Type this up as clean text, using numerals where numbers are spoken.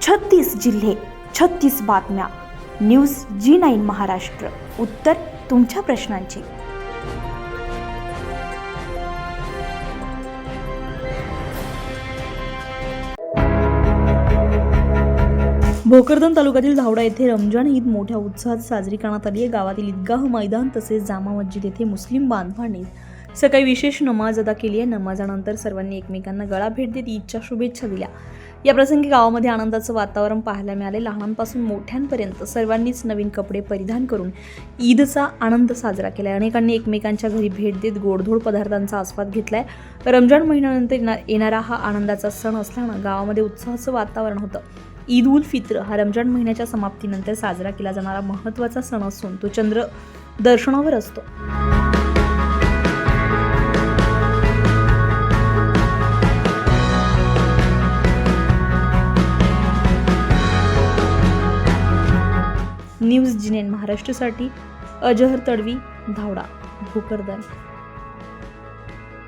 36 जिल्हे, 36 बातम्या. News G9 Maharashtra. उत्तर तुमच्या प्रश्नांची. भोकरदन तालुक्यातील धावडा येथे रमजान ईद मोठ्या उत्साहात साजरी करण्यात आली आहे. गावातील ईदगाह मैदान तसेच जामा मस्जिद येथे मुस्लिम बांधवांनी सकाळी विशेष नमाज अदा केली आहे. नमाजानंतर सर्वांनी एकमेकांना गळा भेट देत ईदच्या शुभेच्छा दिल्या. या प्रसंगी गावामध्ये आनंदाचं वातावरण पाहायला मिळाले. लहानांपासून मोठ्यांपर्यंत सर्वांनीच नवीन कपडे परिधान करून ईदचा आनंद साजरा केलाय. अनेकांनी एकमेकांच्या घरी भेट देत गोडधोड पदार्थांचा आस्वाद घेतलाय. रमजान महिन्यानंतर येणारा हा आनंदाचा सण असल्यानं गावामध्ये उत्साहाचं वातावरण होतं. ईद उल फित्र हा रमजान महिन्याच्या समाप्तीनंतर साजरा केला जाणारा महत्त्वाचा सण असून तो चंद्र दर्शनावर असतो. न्यूज G9 महाराष्ट्रासाठी अजहर तडवी, धावडा, भोकरदन.